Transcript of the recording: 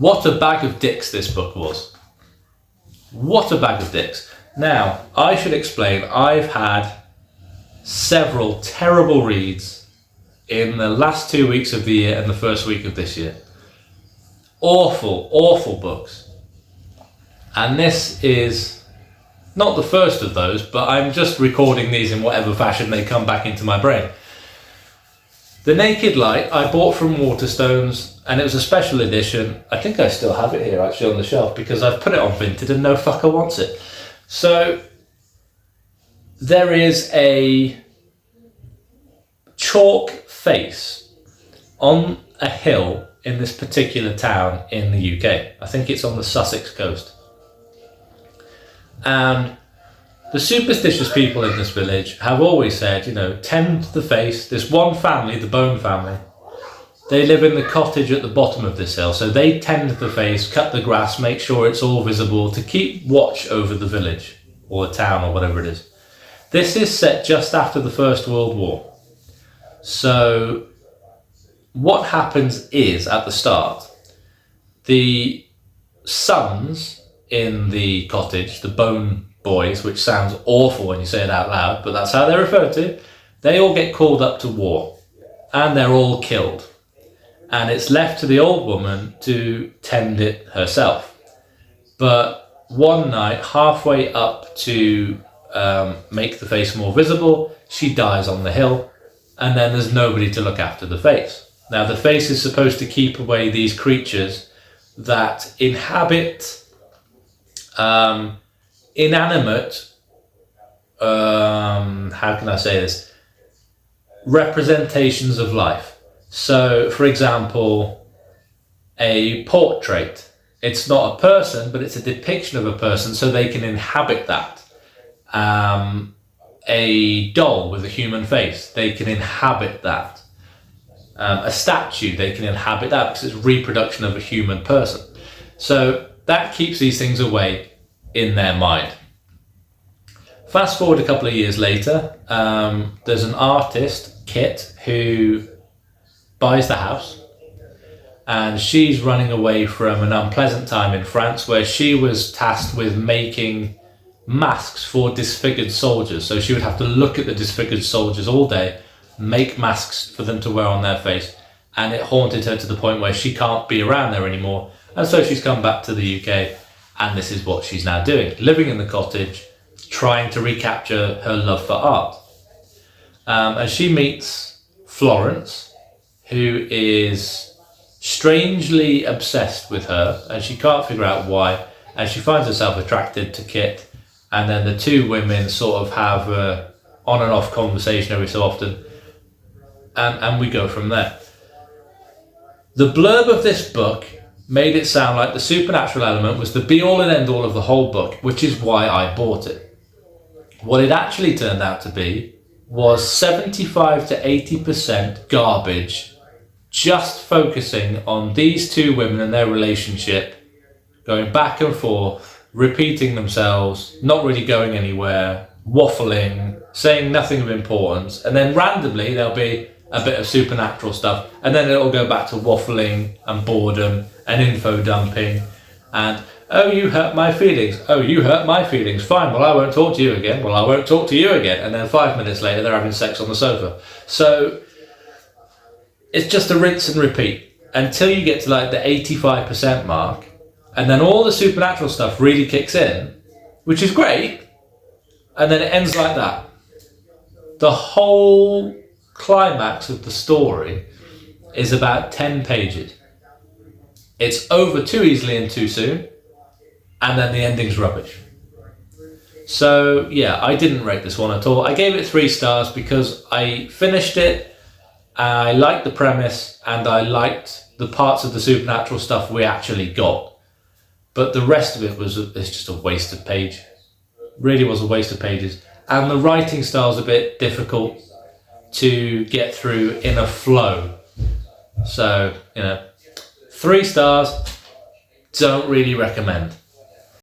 what a bag of dicks this book was. What a bag of dicks. Now, I should explain, I've had several terrible reads in the last 2 weeks of the year and the first week of this year. Awful, awful books. And this is not the first of those, but I'm just recording these in whatever fashion they come back into my brain. The Naked Light I bought from Waterstones, and it was a special edition. I think I still have it here actually on the shelf because I've put it on Vinted and no fucker wants it. So there is a chalk face on a hill in this particular town in the UK. I think it's on the Sussex coast. And the superstitious people in this village have always said, you know, tend the face. This one family, the Bone family, they live in the cottage at the bottom of this hill. So they tend the face, cut the grass, make sure it's all visible to keep watch over the village or the town or whatever it is. This is set just after the First World War. So what happens is, at the start, the sons in the cottage, the Bone boys, which sounds awful when you say it out loud, but that's how they're referred to, they all get called up to war and they're all killed. And it's left to the old woman to tend it herself. But one night, halfway up to make the face more visible, she dies on the hill, and then there's nobody to look after the face. Now, the face is supposed to keep away these creatures that inhabit inanimate, how can I say this, representations of life. So, for example, a portrait. It's not a person, but it's a depiction of a person, so they can inhabit that. A doll with a human face, they can inhabit that. A statue, they can inhabit that because it's reproduction of a human person. So that keeps these things away in their mind. Fast forward a couple of years later, there's an artist, Kit, who buys the house, and she's running away from an unpleasant time in France where she was tasked with making masks for disfigured soldiers. So she would have to look at the disfigured soldiers all day, make masks for them to wear on their face, and it haunted her to the point where she can't be around there anymore. And so she's come back to the UK, and this is what she's now doing, living in the cottage, trying to recapture her love for art. And she meets Florence, who is strangely obsessed with her, and she can't figure out why, and she finds herself attracted to Kit, and then the two women sort of have a on and off conversation every so often, and we go from there. The blurb of this book made it sound like the supernatural element was the be-all and end-all of the whole book, which is why I bought it. What it actually turned out to be was 75 to 80% garbage, just focusing on these two women and their relationship, going back and forth, repeating themselves, not really going anywhere, waffling, saying nothing of importance, and then randomly there'll be a bit of supernatural stuff, and then it'll go back to waffling and boredom and info dumping and, oh, you hurt my feelings, oh, you hurt my feelings, fine, well, I won't talk to you again, well, I won't talk to you again, and then 5 minutes later they're having sex on the sofa. So it's just a rinse and repeat until you get to like the 85% mark, and then all the supernatural stuff really kicks in, which is great, and then it ends like that. The whole climax of the story is about 10 pages. It's over too easily and too soon, and then the ending's rubbish. So yeah, I didn't rate this one at all. I gave it 3 stars because I finished it, I liked the premise, and I liked the parts of the supernatural stuff we actually got. But the rest of it it's just a waste of page. Really was a waste of pages. And the writing style's a bit difficult to get through in a flow. So, 3 stars, don't really recommend.